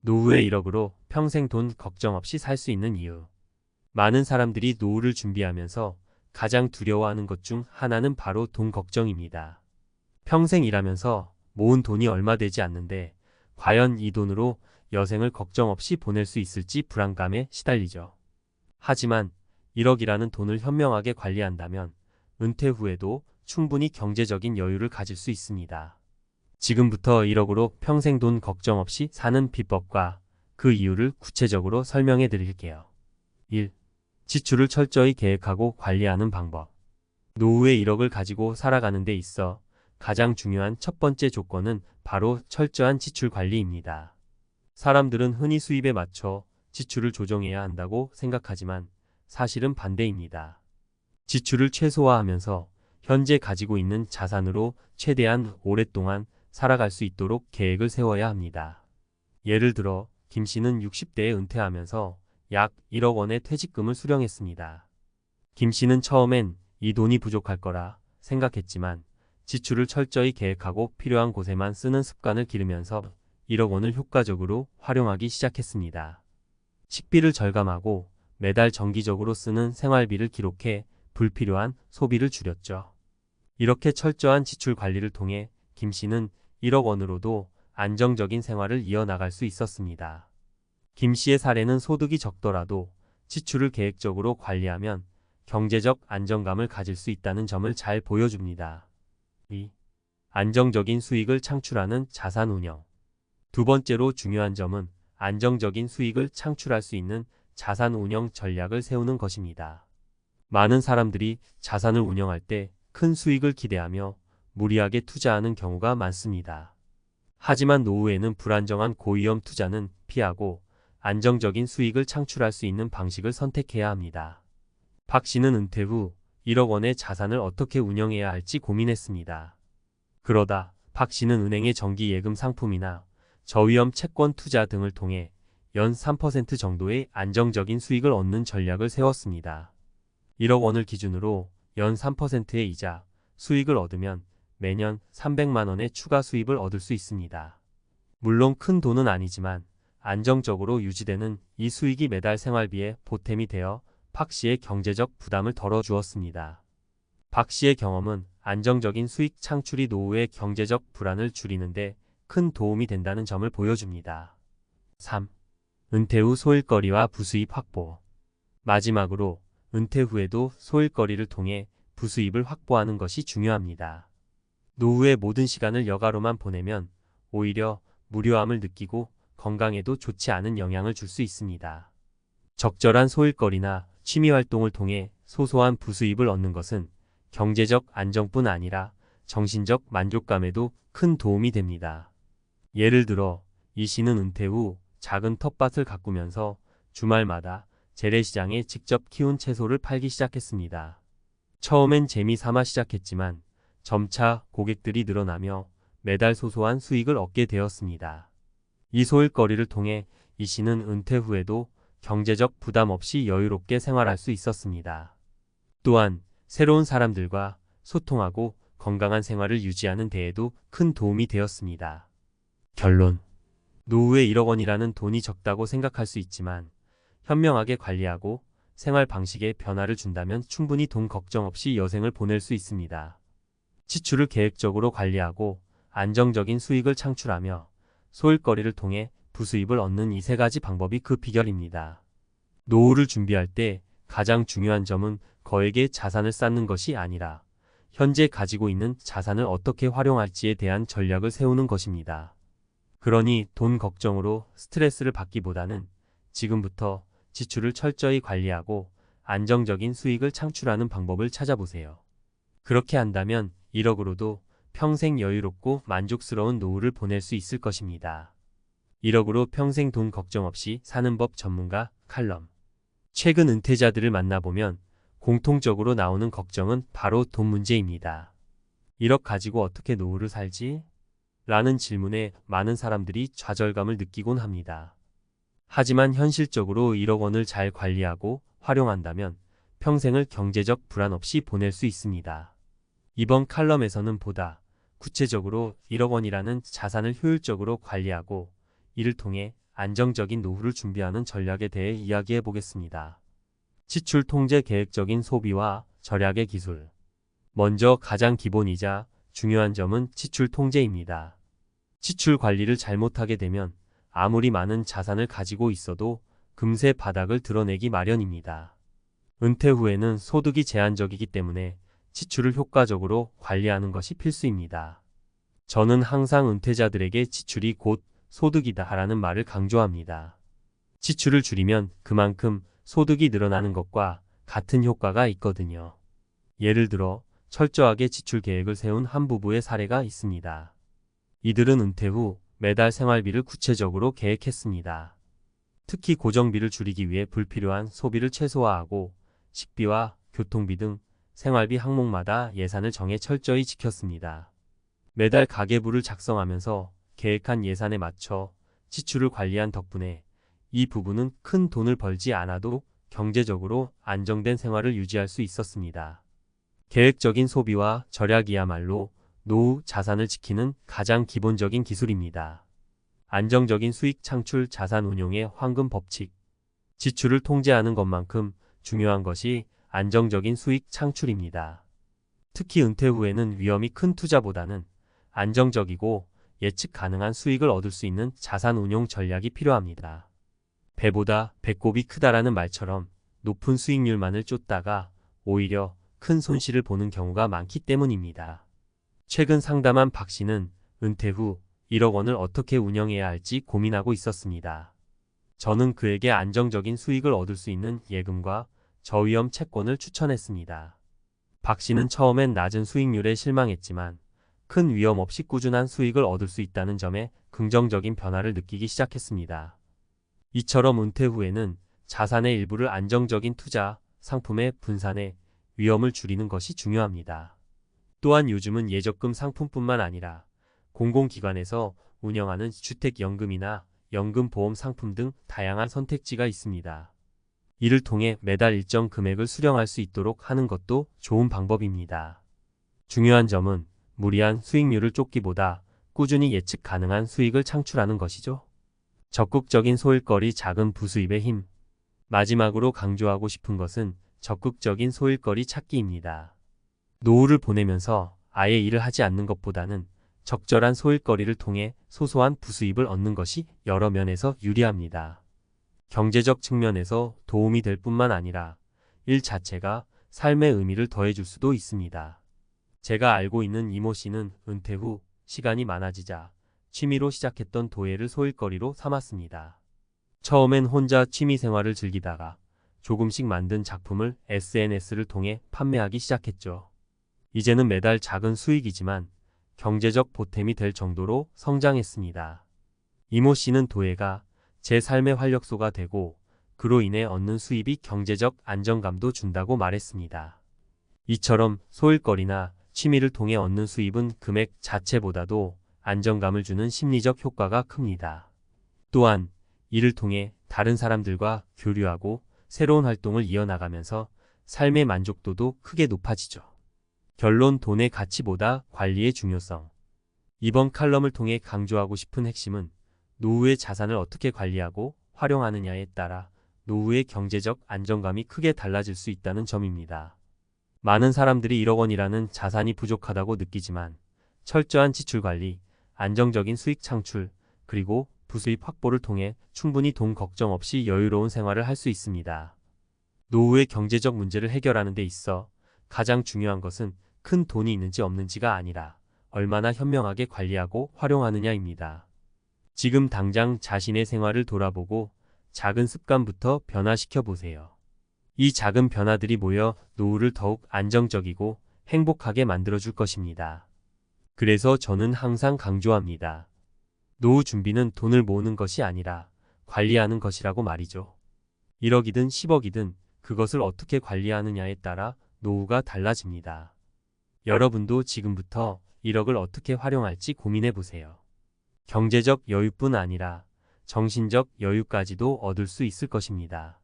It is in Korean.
노후의 1억으로 평생 돈 걱정 없이 살 수 있는 이유. 많은 사람들이 노후를 준비하면서 가장 두려워하는 것 중 하나는 바로 돈 걱정입니다. 평생 일하면서 모은 돈이 얼마 되지 않는데 과연 이 돈으로 여생을 걱정 없이 보낼 수 있을지 불안감에 시달리죠. 하지만 1억이라는 돈을 현명하게 관리한다면 은퇴 후에도 충분히 경제적인 여유를 가질 수 있습니다. 지금부터 1억으로 평생 돈 걱정 없이 사는 비법과 그 이유를 구체적으로 설명해 드릴게요. 1. 지출을 철저히 계획하고 관리하는 방법. 노후에 1억을 가지고 살아가는 데 있어 가장 중요한 첫 번째 조건은 바로 철저한 지출 관리입니다. 사람들은 흔히 수입에 맞춰 지출을 조정해야 한다고 생각하지만 사실은 반대입니다. 지출을 최소화하면서 현재 가지고 있는 자산으로 최대한 오랫동안 살아갈 수 있도록 계획을 세워야 합니다. 예를 들어 김 씨는 60대에 은퇴하면서 약 1억 원의 퇴직금을 수령했습니다. 김 씨는 처음엔 이 돈이 부족할 거라 생각했지만 지출을 철저히 계획하고 필요한 곳에만 쓰는 습관을 기르면서 1억 원을 효과적으로 활용하기 시작했습니다. 식비를 절감하고 매달 정기적으로 쓰는 생활비를 기록해 불필요한 소비를 줄였죠. 이렇게 철저한 지출 관리를 통해 김 씨는 1억 원으로도 안정적인 생활을 이어나갈 수 있었습니다. 김 씨의 사례는 소득이 적더라도 지출을 계획적으로 관리하면 경제적 안정감을 가질 수 있다는 점을 잘 보여줍니다. 2. 안정적인 수익을 창출하는 자산 운영. 두 번째로 중요한 점은 안정적인 수익을 창출할 수 있는 자산 운영 전략을 세우는 것입니다. 많은 사람들이 자산을 운영할 때 큰 수익을 기대하며 무리하게 투자하는 경우가 많습니다. 하지만 노후에는 불안정한 고위험 투자는 피하고 안정적인 수익을 창출할 수 있는 방식을 선택해야 합니다. 박 씨는 은퇴 후 1억 원의 자산을 어떻게 운영해야 할지 고민했습니다. 그러다 박 씨는 은행의 정기 예금 상품이나 저위험 채권 투자 등을 통해 연 3% 정도의 안정적인 수익을 얻는 전략을 세웠습니다. 1억 원을 기준으로 연 3%의 이자, 수익을 얻으면 매년 300만 원의 추가 수입을 얻을 수 있습니다. 물론 큰 돈은 아니지만 안정적으로 유지되는 이 수익이 매달 생활비에 보탬이 되어 박 씨의 경제적 부담을 덜어주었습니다. 박 씨의 경험은 안정적인 수익 창출이 노후의 경제적 불안을 줄이는데 큰 도움이 된다는 점을 보여줍니다. 3. 은퇴 후 소일거리와 부수입 확보. 마지막으로 은퇴 후에도 소일거리를 통해 부수입을 확보하는 것이 중요합니다. 노후의 모든 시간을 여가로만 보내면 오히려 무료함을 느끼고 건강에도 좋지 않은 영향을 줄 수 있습니다. 적절한 소일거리나 취미활동을 통해 소소한 부수입을 얻는 것은 경제적 안정뿐 아니라 정신적 만족감에도 큰 도움이 됩니다. 예를 들어 이 씨는 은퇴 후 작은 텃밭을 가꾸면서 주말마다 재래시장에 직접 키운 채소를 팔기 시작했습니다. 처음엔 재미삼아 시작했지만 점차 고객들이 늘어나며 매달 소소한 수익을 얻게 되었습니다. 이 소일거리를 통해 이 씨는 은퇴 후에도 경제적 부담 없이 여유롭게 생활할 수 있었습니다. 또한 새로운 사람들과 소통하고 건강한 생활을 유지하는 데에도 큰 도움이 되었습니다. 결론. 노후에 1억 원이라는 돈이 적다고 생각할 수 있지만 현명하게 관리하고 생활 방식에 변화를 준다면 충분히 돈 걱정 없이 여생을 보낼 수 있습니다. 지출을 계획적으로 관리하고 안정적인 수익을 창출하며 소일거리를 통해 부수입을 얻는 이 세 가지 방법이 그 비결입니다. 노후를 준비할 때 가장 중요한 점은 거액의 자산을 쌓는 것이 아니라 현재 가지고 있는 자산을 어떻게 활용할지에 대한 전략을 세우는 것입니다. 그러니 돈 걱정으로 스트레스를 받기보다는 지금부터 지출을 철저히 관리하고 안정적인 수익을 창출하는 방법을 찾아보세요. 그렇게 한다면 1억으로도 평생 여유롭고 만족스러운 노후를 보낼 수 있을 것입니다. 1억으로 평생 돈 걱정 없이 사는 법 전문가 칼럼. 최근 은퇴자들을 만나보면 공통적으로 나오는 걱정은 바로 돈 문제입니다. 1억 가지고 어떻게 노후를 살지? 라는 질문에 많은 사람들이 좌절감을 느끼곤 합니다. 하지만 현실적으로 1억 원을 잘 관리하고 활용한다면 평생을 경제적 불안 없이 보낼 수 있습니다. 이번 칼럼에서는 보다 구체적으로 1억 원이라는 자산을 효율적으로 관리하고 이를 통해 안정적인 노후를 준비하는 전략에 대해 이야기해 보겠습니다. 지출 통제 계획적인 소비와 절약의 기술. 먼저 가장 기본이자 중요한 점은 지출 통제입니다. 지출 관리를 잘못하게 되면 아무리 많은 자산을 가지고 있어도 금세 바닥을 드러내기 마련입니다. 은퇴 후에는 소득이 제한적이기 때문에 지출을 효과적으로 관리하는 것이 필수입니다. 저는 항상 은퇴자들에게 지출이 곧 소득이다 라는 말을 강조합니다. 지출을 줄이면 그만큼 소득이 늘어나는 것과 같은 효과가 있거든요. 예를 들어 철저하게 지출 계획을 세운 한 부부의 사례가 있습니다. 이들은 은퇴 후 매달 생활비를 구체적으로 계획했습니다. 특히 고정비를 줄이기 위해 불필요한 소비를 최소화하고 식비와 교통비 등 생활비 항목마다 예산을 정해 철저히 지켰습니다. 매달 가계부를 작성하면서 계획한 예산에 맞춰 지출을 관리한 덕분에 이 부부는 큰 돈을 벌지 않아도 경제적으로 안정된 생활을 유지할 수 있었습니다. 계획적인 소비와 절약이야말로 노후 자산을 지키는 가장 기본적인 기술입니다. 안정적인 수익 창출 자산 운용의 황금 법칙. 지출을 통제하는 것만큼 중요한 것이 안정적인 수익 창출입니다. 특히 은퇴 후에는 위험이 큰 투자보다는 안정적이고 예측 가능한 수익을 얻을 수 있는 자산 운용 전략이 필요합니다. 배보다 배꼽이 크다라는 말처럼 높은 수익률만을 쫓다가 오히려 큰 손실을 보는 경우가 많기 때문입니다. 최근 상담한 박 씨는 은퇴 후 1억 원을 어떻게 운영해야 할지 고민하고 있었습니다. 저는 그에게 안정적인 수익을 얻을 수 있는 예금과 저위험 채권을 추천했습니다. 박 씨는 처음엔 낮은 수익률에 실망했지만 큰 위험 없이 꾸준한 수익을 얻을 수 있다는 점에 긍정적인 변화를 느끼기 시작했습니다. 이처럼 은퇴 후에는 자산의 일부를 안정적인 투자, 상품에 분산해 위험을 줄이는 것이 중요합니다. 또한 요즘은 예적금 상품뿐만 아니라 공공기관에서 운영하는 주택연금이나 연금보험 상품 등 다양한 선택지가 있습니다. 이를 통해 매달 일정 금액을 수령할 수 있도록 하는 것도 좋은 방법입니다. 중요한 점은 무리한 수익률을 쫓기보다 꾸준히 예측 가능한 수익을 창출하는 것이죠. 적극적인 소일거리 작은 부수입의 힘. 마지막으로 강조하고 싶은 것은 적극적인 소일거리 찾기입니다. 노후를 보내면서 아예 일을 하지 않는 것보다는 적절한 소일거리를 통해 소소한 부수입을 얻는 것이 여러 면에서 유리합니다. 경제적 측면에서 도움이 될 뿐만 아니라 일 자체가 삶의 의미를 더해줄 수도 있습니다. 제가 알고 있는 이모 씨는 은퇴 후 시간이 많아지자 취미로 시작했던 도예를 소일거리로 삼았습니다. 처음엔 혼자 취미 생활을 즐기다가 조금씩 만든 작품을 SNS를 통해 판매하기 시작했죠. 이제는 매달 작은 수익이지만 경제적 보탬이 될 정도로 성장했습니다. 이모 씨는 도예가 제 삶의 활력소가 되고 그로 인해 얻는 수입이 경제적 안정감도 준다고 말했습니다. 이처럼 소일거리나 취미를 통해 얻는 수입은 금액 자체보다도 안정감을 주는 심리적 효과가 큽니다. 또한 이를 통해 다른 사람들과 교류하고 새로운 활동을 이어나가면서 삶의 만족도도 크게 높아지죠. 결론 돈의 가치보다 관리의 중요성. 이번 칼럼을 통해 강조하고 싶은 핵심은 노후의 자산을 어떻게 관리하고 활용하느냐에 따라 노후의 경제적 안정감이 크게 달라질 수 있다는 점입니다. 많은 사람들이 1억 원이라는 자산이 부족하다고 느끼지만 철저한 지출 관리, 안정적인 수익 창출, 그리고 부수입 확보를 통해 충분히 돈 걱정 없이 여유로운 생활을 할 수 있습니다. 노후의 경제적 문제를 해결하는 데 있어 가장 중요한 것은 큰 돈이 있는지 없는지가 아니라 얼마나 현명하게 관리하고 활용하느냐입니다. 지금 당장 자신의 생활을 돌아보고 작은 습관부터 변화시켜 보세요. 이 작은 변화들이 모여 노후를 더욱 안정적이고 행복하게 만들어줄 것입니다. 그래서 저는 항상 강조합니다. 노후 준비는 돈을 모으는 것이 아니라 관리하는 것이라고 말이죠. 1억이든 10억이든 그것을 어떻게 관리하느냐에 따라 노후가 달라집니다. 여러분도 지금부터 1억을 어떻게 활용할지 고민해 보세요. 경제적 여유뿐 아니라 정신적 여유까지도 얻을 수 있을 것입니다.